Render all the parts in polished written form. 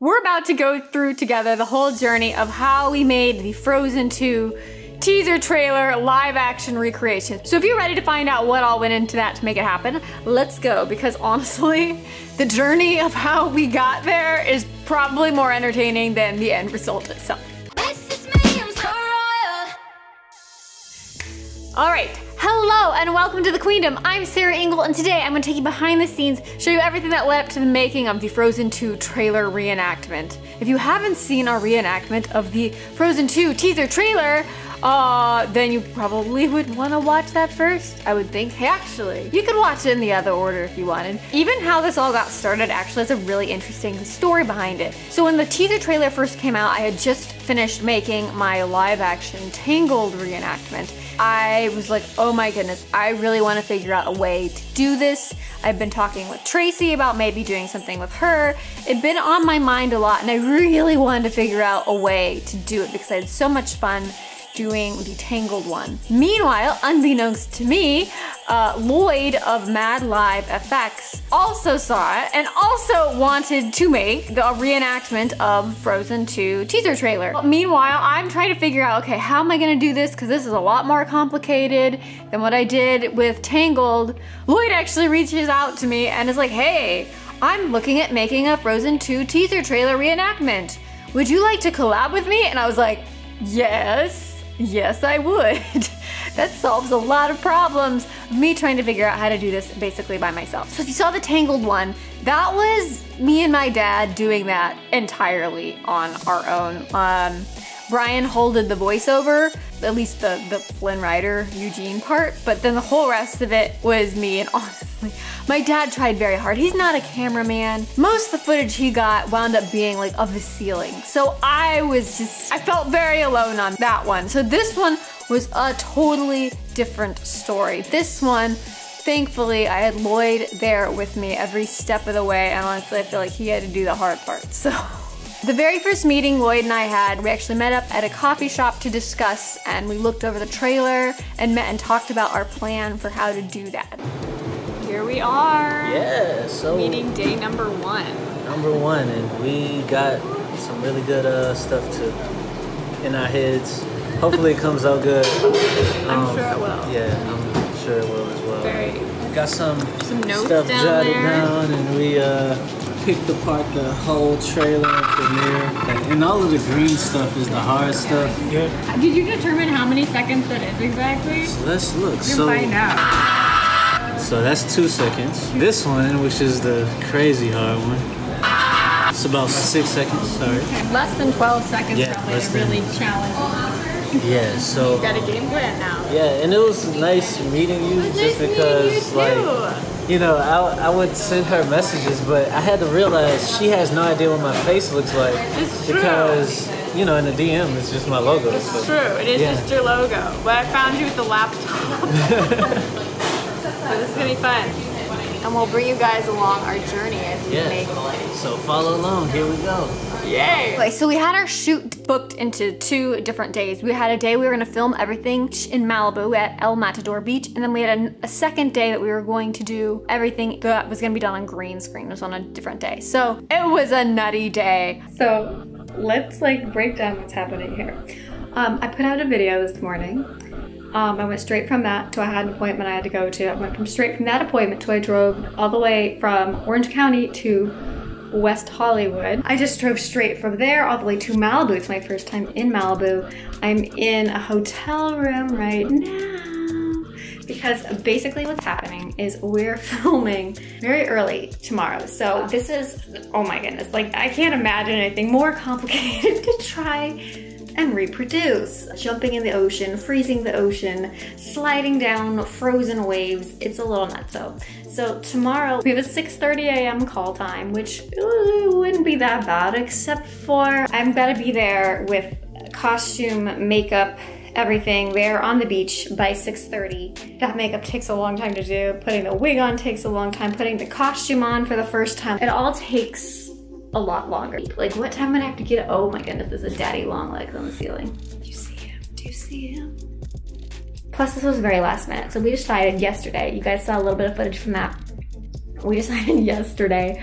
We're about to go through together the whole journey of how we made the Frozen 2 teaser trailer live action recreation. So if you're ready to find out what all went into that to make it happen, let's go, because honestly, the journey of how we got there is probably more entertaining than the end result itself. All right, hello and welcome to the Queendom. I'm Sarah Engel, and today I'm gonna take you behind the scenes, show you everything that led up to the making of the Frozen 2 trailer reenactment. If you haven't seen our reenactment of the Frozen 2 teaser trailer, then you probably would wanna watch that first, I would think. Hey, actually, you could watch it in the other order if you wanted. Even how this all got started actually has a really interesting story behind it. So when the teaser trailer first came out, I had just finished making my live action Tangled reenactment. I was like, oh my goodness, I really want to figure out a way to do this. I've been talking with Tracy about maybe doing something with her. It'd been on my mind a lot, and I really wanted to figure out a way to do it because I had so much fun doing the Tangled one. Meanwhile, unbeknownst to me, Lloyd of Mad Live FX also saw it and also wanted to make the reenactment of Frozen 2 teaser trailer. But meanwhile, I'm trying to figure out, okay, how am I gonna do this? Because this is a lot more complicated than what I did with Tangled. Lloyd actually reaches out to me and is like, hey, I'm looking at making a Frozen 2 teaser trailer reenactment. Would you like to collab with me? And I was like, yes, I would. That solves a lot of problems. Me trying to figure out how to do this basically by myself. So if you saw the Tangled one, that was me and my dad doing that entirely on our own. Brian holded the voiceover, at least the Flynn Rider Eugene part, but then the whole rest of it was me, and honestly, my dad tried very hard. He's not a cameraman. Most of the footage he got wound up being like of the ceiling. So I felt very alone on that one. So this one was a totally different story. This one, thankfully, I had Lloyd there with me every step of the way, and honestly, I feel like he had to do the hard part, so. The very first meeting Lloyd and I had, we actually met up at a coffee shop to discuss, and we looked over the trailer and met and talked about our plan for how to do that. Here we are. Yeah, so meeting day number one. And we got some really good stuff in our heads. Hopefully it comes out good. I'm sure it will. Yeah, I'm sure it will as well. Got some notes stuff down jotted there. down, and we picked apart the whole trailer premiere. And all of the green stuff is the hard stuff. Yeah. Did you determine how many seconds that is exactly? So let's look. You'll find out. So that's 2 seconds. This one, which is the crazy hard one, it's about 6 seconds, sorry. Okay, less than 12 seconds probably to really challenge. Yeah, so. You got a game plan now. Yeah, and it was nice meeting you just because, like, you know, I would send her messages, but I had to realize she has no idea what my face looks like. It's true. Because, you know, in the DM, it's just my logo. It's so. true, it is just your logo. But I found you with the laptop. So this is gonna be fun. And we'll bring you guys along our journey as we make it. So follow along, here we go. Yay! Okay, so we had our shoot booked into 2 different days. We had a day we were gonna film everything in Malibu at El Matador Beach, and then we had a second day that we were going to do everything that was gonna be done on green screen. It was on a different day. So it was a nutty day. So let's like break down what's happening here. I put out a video this morning. I went straight from that to I had an appointment I had to go to. I went straight from that appointment to I drove all the way from Orange County to West Hollywood. I just drove straight from there all the way to Malibu. It's my first time in Malibu. I'm in a hotel room right now because basically what's happening is we're filming very early tomorrow. So this is, oh my goodness, like I can't imagine anything more complicated to try and reproduce. Jumping in the ocean, freezing the ocean, sliding down frozen waves. It's a little nutso. So tomorrow we have a 6:30 a.m. call time, which wouldn't be that bad, except for I've got to be there with costume, makeup, everything there on the beach by 6:30. That makeup takes a long time to do. Putting the wig on takes a long time. Putting the costume on for the first time. It all takes a lot longer. Like what time would I have to get? Oh my goodness, this is daddy long legs on the ceiling. Do you see him? Do you see him? Plus this was very last minute. So we decided yesterday, you guys saw a little bit of footage from that. We decided yesterday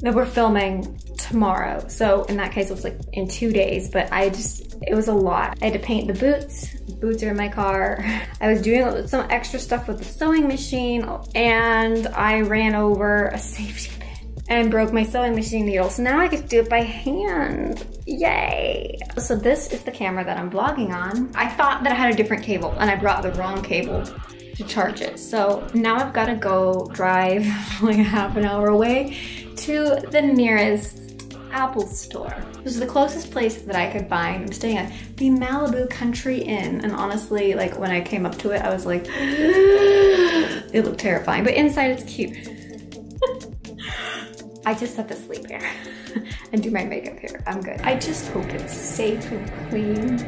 that we're filming tomorrow. So in that case, it was like in 2 days, but it was a lot. I had to paint the boots. Boots are in my car. I was doing some extra stuff with the sewing machine, and I ran over a safety pin and broke my sewing machine needle. So now I get to do it by hand. Yay. So this is the camera that I'm vlogging on. I thought that I had a different cable and I brought the wrong cable to charge it. So now I've got to go drive like a half an hour away to the nearest Apple store. This is the closest place that I could find. I'm staying at the Malibu Country Inn, and honestly, like when I came up to it, I was like, it looked terrifying, but inside it's cute. I just have to sleep here and do my makeup here. I'm good. I just hope it's safe and clean.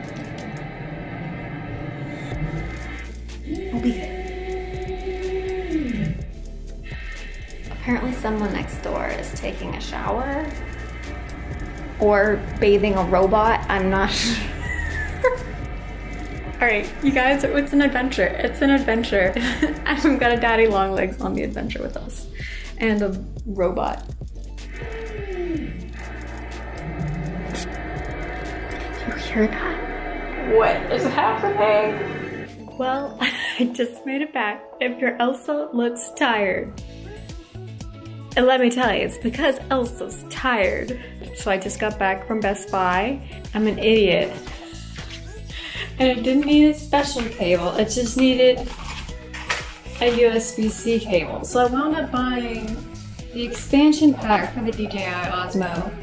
I'll be good. Apparently someone next door is taking a shower or bathing a robot. I'm not sure. All right, you guys, it's an adventure. It's an adventure. I've got a daddy long legs on the adventure with us and a robot. You hear that? What is happening? Well, I just made it back. If your Elsa looks tired, and let me tell you, it's because Elsa's tired. So I just got back from Best Buy. I'm an idiot. And it didn't need a special cable. It just needed a USB-C cable. So I wound up buying the expansion pack for the DJI Osmo.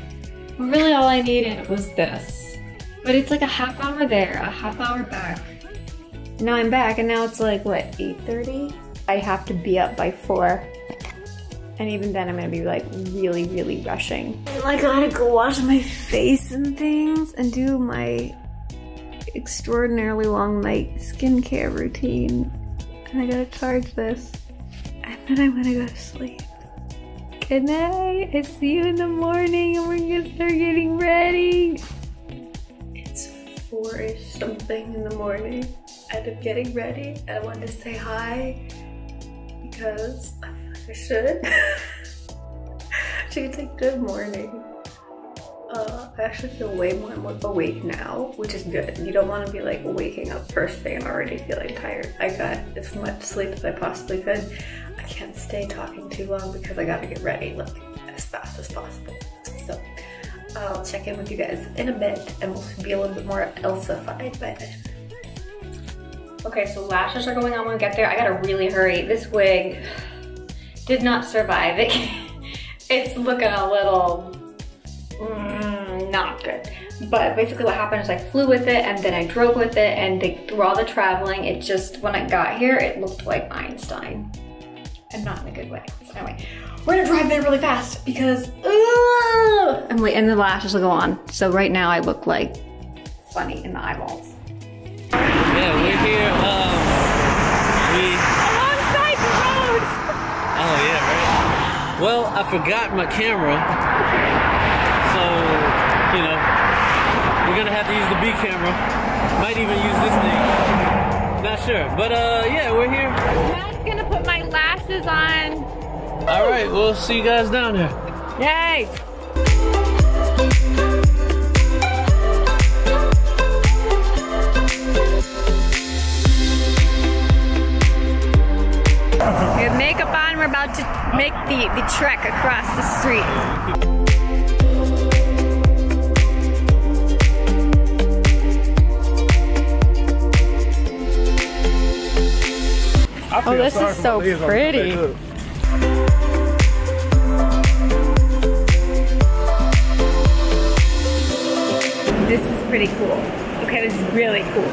Really all I needed was this. But it's like a half hour there, a half hour back. Now I'm back and now it's like, what, 8:30? I have to be up by 4. And even then I'm gonna be like really, really rushing. And I gotta go wash my face and things and do my extraordinarily long night skincare routine. And I gotta charge this. And then I'm gonna go to sleep. Good night. I see you in the morning and we're gonna start getting ready. It's 4-ish something in the morning. And I'm getting ready and I wanted to say hi because I should. She could say good morning. I actually feel way more awake now, which is good. You don't want to be like waking up first thing and already feeling tired. I got as much sleep as I possibly could. I can't stay talking too long because I gotta get ready like as fast as possible. So I'll check in with you guys in a bit and we'll be a little bit more Elsa-fied by then. Okay, so lashes are going on when we get there. I gotta really hurry. This wig did not survive. It's looking a little not good. But basically what happened is I flew with it and then I drove with it, and through all the traveling, it just, when I got here, it looked like Einstein. And not in a good way. So anyway, we're gonna drive there really fast because, and the lashes will go on. So right now I look like funny in the eyeballs. Yeah, we're here, Alongside the road! Oh yeah, right. Well, I forgot my camera, so, you know, we're gonna have to use the B camera. Might even use this thing. Not sure, but yeah, we're here. Matt's gonna put my lashes on. All right, we'll see you guys down there. Yay! We have makeup on, we're about to make the trek across the street. Oh, this is so pretty. This is pretty cool. Okay, this is really cool.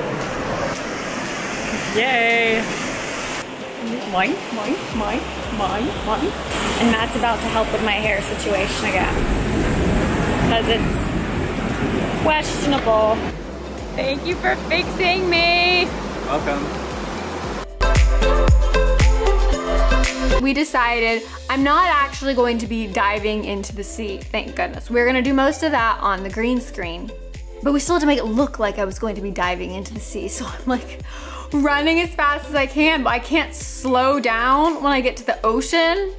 Yay! Mine. And Matt's about to help with my hair situation again. Because it's questionable. Thank you for fixing me. Welcome. We decided I'm not actually going to be diving into the sea, thank goodness. We're gonna do most of that on the green screen. But we still had to make it look like I was going to be diving into the sea, so I'm like running as fast as I can, but I can't slow down when I get to the ocean.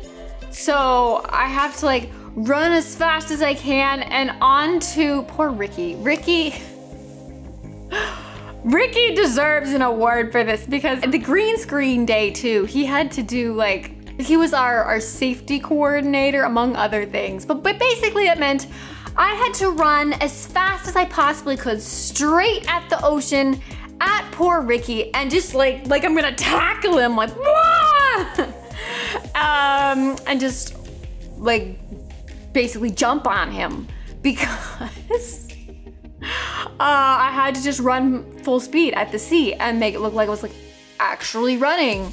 So I have to like run as fast as I can, and on to poor Ricky. Ricky deserves an award for this because the green screen day too, he had to do like, he was our safety coordinator among other things. But basically it meant I had to run as fast as I possibly could straight at the ocean at poor Ricky and just like I'm gonna tackle him like, and just like basically jump on him because I had to just run full speed at the sea and make it look like I was like actually running.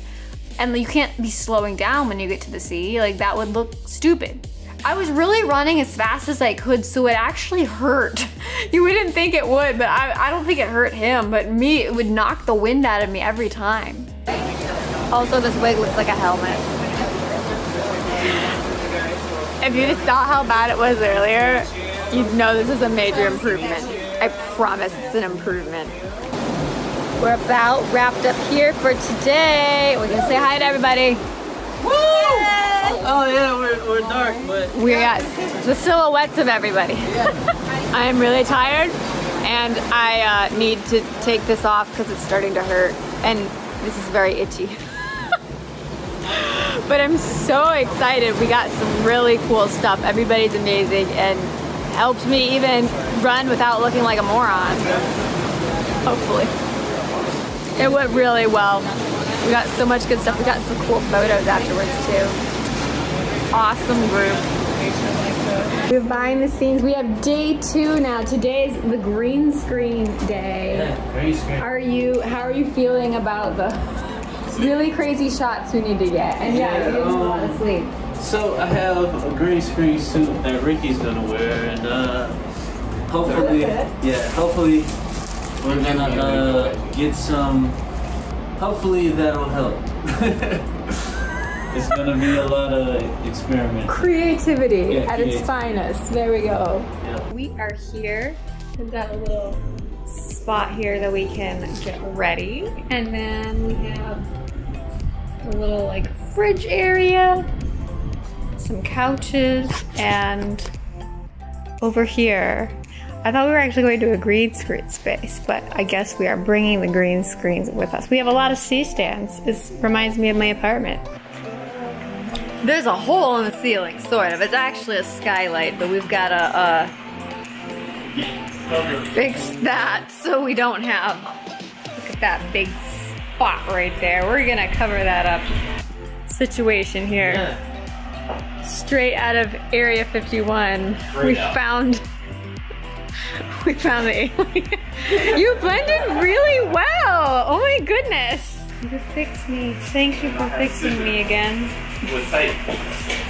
And you can't be slowing down when you get to the sea, like that would look stupid. I was really running as fast as I could, so it actually hurt. You wouldn't think it would, but I don't think it hurt him, but me, it would knock the wind out of me every time. Also, this wig looks like a helmet. If you just saw how bad it was earlier, you'd know this is a major improvement. I promise it's an improvement. We're about wrapped up here for today. We're gonna say hi to everybody. Woo! Oh yeah, we're dark, but we're the silhouettes of everybody. I am really tired, and I need to take this off because it's starting to hurt, and this is very itchy. But I'm so excited. We got some really cool stuff. Everybody's amazing and helped me even run without looking like a moron. Hopefully. It went really well. We got so much good stuff. We got some cool photos afterwards too. Awesome group. We're behind the scenes. We have day 2 now. Today's the green screen day. yeah, green screen. How are you feeling about the really crazy shots we need to get? And yeah, you get a lot of sleep. So I have a green screen suit that Ricky's gonna wear, and hopefully we're gonna get some. Hopefully that'll help. It's gonna be a lot of experiment. Creativity at its finest. There we go. Yep. We are here. We've got a little spot here that we can get ready, and then we have a little like fridge area, some couches, and over here I thought we were actually going to a green screen space, but I guess we are bringing the green screens with us. We have a lot of C-stands. This reminds me of my apartment. There's a hole in the ceiling, sort of. It's actually a skylight, but we've got to fix that so we don't have, look at that big spot right there. We're gonna cover that up situation here. Yeah. Straight out of Area 51. We found the alien. You blended really well. Oh my goodness. You fixed me. Thank you for fixing me again.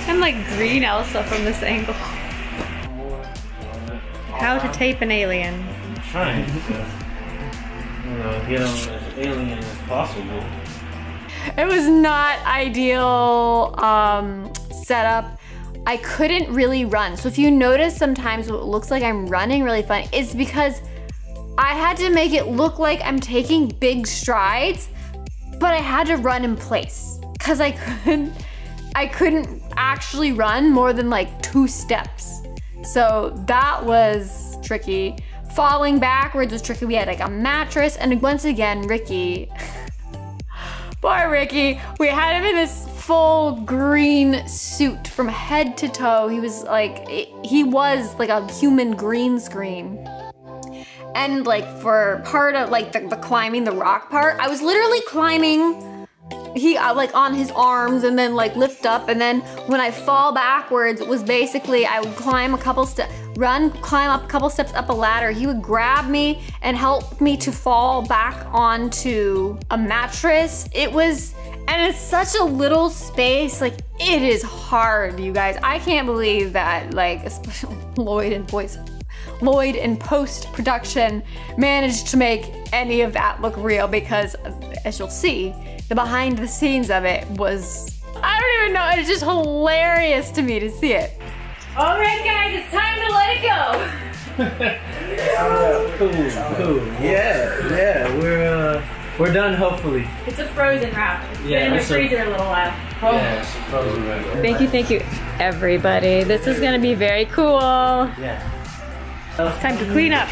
I'm like green Elsa from this angle. How to tape an alien. I'm trying to get them as alien as possible. It was not ideal setup. I couldn't really run. So if you notice sometimes what looks like I'm running really fun, it's because I had to make it look like I'm taking big strides, but I had to run in place because I couldn't actually run more than like 2 steps. So that was tricky. Falling backwards was tricky. We had like a mattress, and once again, Ricky, poor Ricky, we had him in this full green suit from head to toe. He was like a human green screen. And like for part of like the climbing the rock part, I was literally climbing like on his arms and then like lift up, and then when I fall backwards, it was basically I would climb a couple steps, climb up a couple steps up a ladder. He would grab me and help me to fall back onto a mattress. And it's such a little space, like it is hard, you guys. I can't believe that, like, especially Lloyd in post-production managed to make any of that look real, because as you'll see, the behind the scenes of it was, I don't even know, it's just hilarious to me to see it. All right, guys, it's time to let it go. Cool. Yeah, we're We're done, hopefully. It's a frozen wrap. It's Yeah, been in the it's a- freezer a little while. Yeah, it's a frozen wrap. Thank you, everybody. This is gonna be very cool. Yeah. It's time to clean up.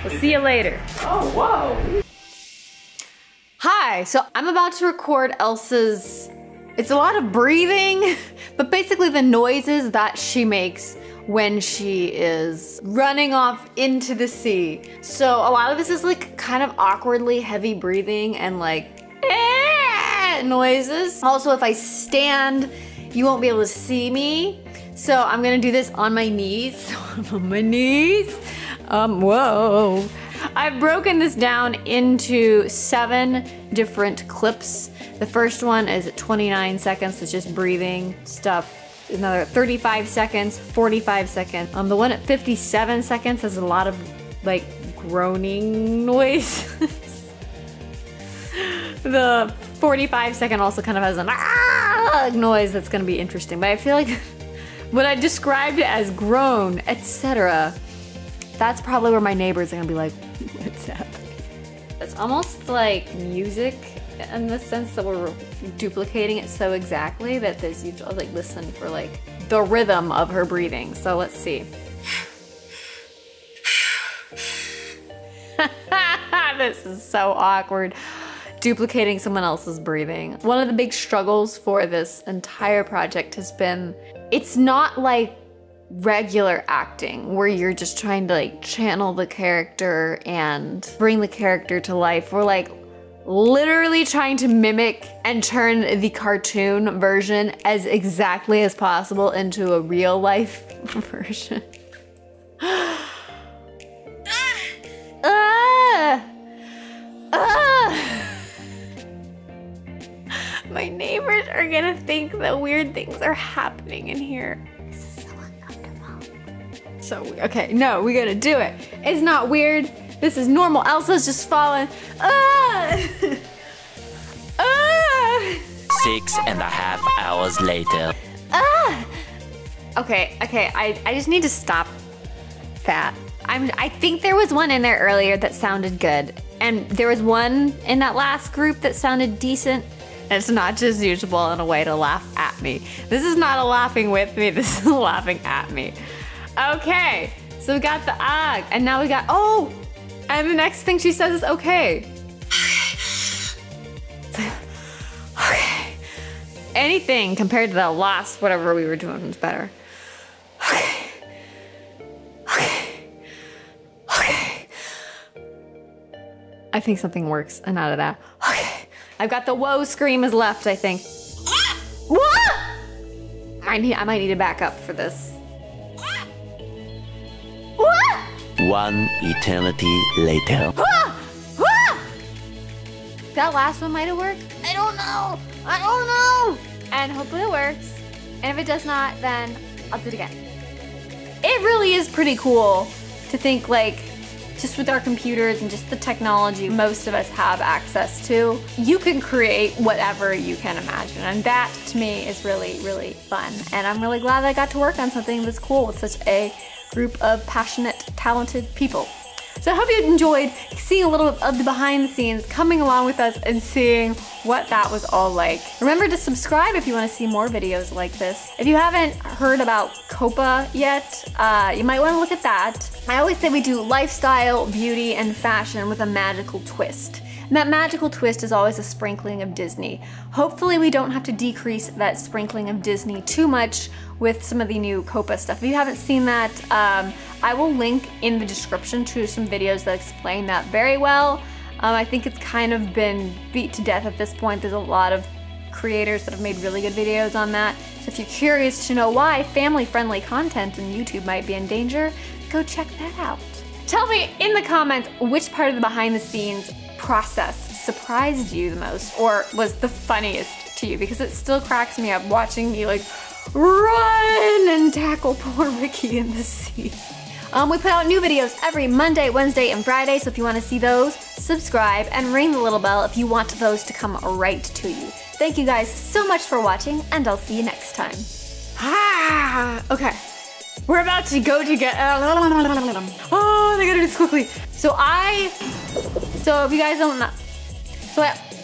We'll see you later. Oh, wow. Hi, so I'm about to record Elsa's, it's a lot of breathing, but basically the noises that she makes when she is running off into the sea. So a lot of this is like kind of awkwardly heavy breathing and like noises. Also, if I stand, you won't be able to see me. So I'm gonna do this on my knees. So I'm on my knees. Whoa. I've broken this down into 7 different clips. The first one is 29 seconds, it's just breathing stuff. Another 35 seconds, 45 seconds. The one at 57 seconds has a lot of like groaning noise. The 45-second also kind of has an noise that's gonna be interesting. But I feel like what I described as groan, etc., that's probably where my neighbors are gonna be like, what's happening? It's almost like music in the sense that we're duplicating it so exactly that there's, you like listen for like the rhythm of her breathing. So let's see. This is so awkward. Duplicating someone else's breathing. One of the big struggles for this entire project has been, it's not like regular acting where you're just trying to like channel the character and bring the character to life. We're like literally trying to mimic and turn the cartoon version as exactly as possible into a real life version. My neighbors are gonna think that weird things are happening in here. This is so uncomfortable. So, okay, no, we gotta do it. It's not weird. This is normal. Elsa's just falling. 6.5 hours later. Okay, I just need to stop that. I think there was one in there earlier that sounded good. And there was one in that last group that sounded decent. And it's not just usable in a way to laugh at me. This is not a laughing with me, this is a laughing at me. Okay, so we got the and now we got, and the next thing she says is okay. Okay. Anything compared to the last whatever we were doing was better. Okay. I think something works out of that. Okay. I've got the whoa scream is left, I think. What? I might need to back up for this. What? 1 eternity later. That last one might have worked. I don't know. And hopefully it works. And if it does not, then I'll do it again. It really is pretty cool to think like, just with our computers and just the technology most of us have access to, you can create whatever you can imagine. And that to me is really, really fun. And I'm really glad that I got to work on something this cool with such a group of passionate, talented people. So I hope you enjoyed seeing a little of the behind the scenes, coming along with us and seeing what that was all like. Remember to subscribe if you want to see more videos like this. If you haven't heard about Copa yet, you might want to look at that. I always say we do lifestyle, beauty, and fashion with a magical twist. And that magical twist is always a sprinkling of Disney. Hopefully we don't have to decrease that sprinkling of Disney too much with some of the new Copa stuff. If you haven't seen that, I will link in the description to some videos that explain that very well. I think it's kind of been beat to death at this point. There's a lot of creators that have made really good videos on that. So if you're curious to know why family-friendly content on YouTube might be in danger, go check that out. Tell me in the comments which part of the behind-the-scenes process surprised you the most or was the funniest to you, because it still cracks me up watching you like run and tackle poor Ricky in the sea. We put out new videos every Monday, Wednesday, and Friday, so if you want to see those, subscribe and ring the little bell if you want those to come right to you. Thank you guys so much for watching, and I'll see you next time. Okay. We're about to go to get, oh, they gotta do this quickly. So if you guys don't know, Flip.